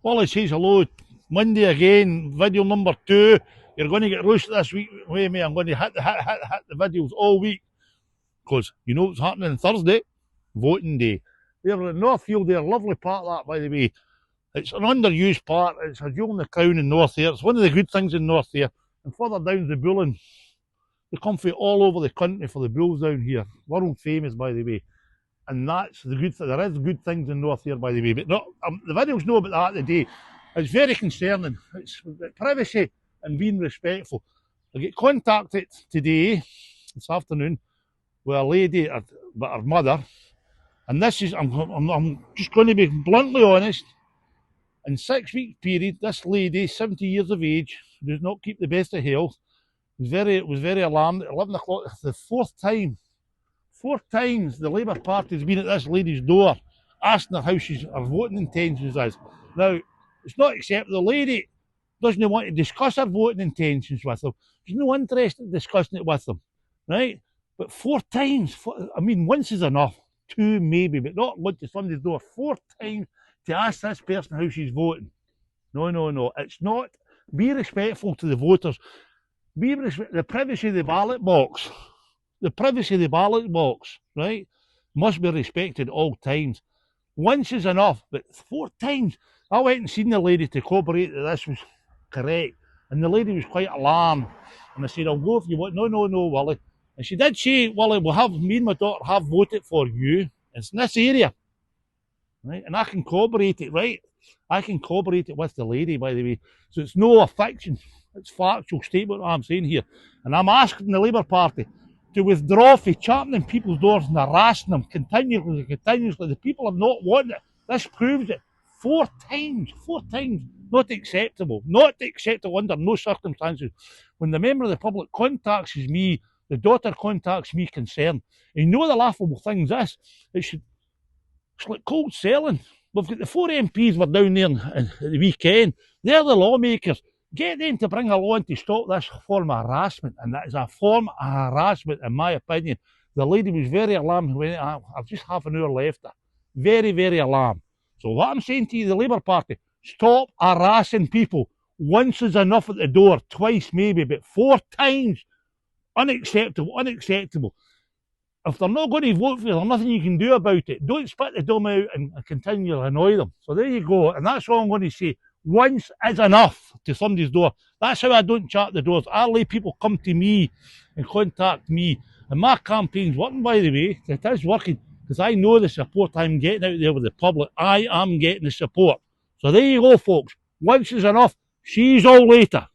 WSH, hello. Monday again, video number 2. You're going to get roasted this week. Wait a minute, I'm going to hit the videos all week. Because you know what's happening on Thursday? Voting day. They're in Northfield there, lovely part that, by the way. It's an underused part. It's a jewel in the crown in North there. It's one of the good things in North there. And further down the Bullen, they come from all over the country for the bulls down here. World famous, by the way. And that's the good thing. There is good things in North here, by the way. But not, the videos know about that today. It's very concerning. It's privacy and being respectful. I get contacted today, this afternoon, with a lady, but her mother. And this is, I'm just going to be bluntly honest. In 6 week period, this lady, 70 years of age, does not keep the best of health. Was very alarmed. At 11 o'clock, the fourth times the Labour Party has been at this lady's door asking her how her voting intentions is. Now, it's not acceptable. The lady doesn't want to discuss her voting intentions with them. She's no interest in discussing it with them, right? But 4 times, I mean, once is enough. 2 maybe, but not going to somebody's door 4 times to ask this person how she's voting. No. It's not. Be respectful to the voters. Be respectful. The privacy of the ballot box. The privacy of the ballot box, right, must be respected at all times. Once is enough, but 4 times. I went and seen the lady to corroborate that this was correct. And the lady was quite alarmed. And I said, I'll go if you want. No, Willie. And she did say, Willie, me and my daughter have voted for you. It's in this area. Right? And I can corroborate it, right? I can corroborate it with the lady, by the way. So it's no a fiction. It's factual statement what I'm saying here. And I'm asking the Labour Party to withdraw from champing people's doors and harassing them continuously. The people are not wanting it. This proves it. 4 times. Not acceptable. Not acceptable under no circumstances. When the member of the public contacts me, the daughter contacts me concerned. And you know the laughable thing is this? It's like cold selling. We've got the 4 MPs were down there at the weekend. They're the lawmakers. Get them to bring a law in to stop this form of harassment. And that is a form of harassment, in my opinion. The lady was very alarmed when I've just half an hour left her. Very alarmed. So what I'm saying to you, the Labour Party, stop harassing people. Once is enough at the door, twice maybe, but 4 times. Unacceptable. If they're not going to vote for you, there's nothing you can do about it. Don't spit the dumb out and continue to annoy them. So there you go. And that's all I'm going to say. Once is enough to somebody's door. That's how I don't chat the doors. I let people come to me and contact me. And my campaign's working, by the way. It is working. Because I know the support I'm getting out there with the public. I am getting the support. So there you go, folks. Once is enough. See you all later.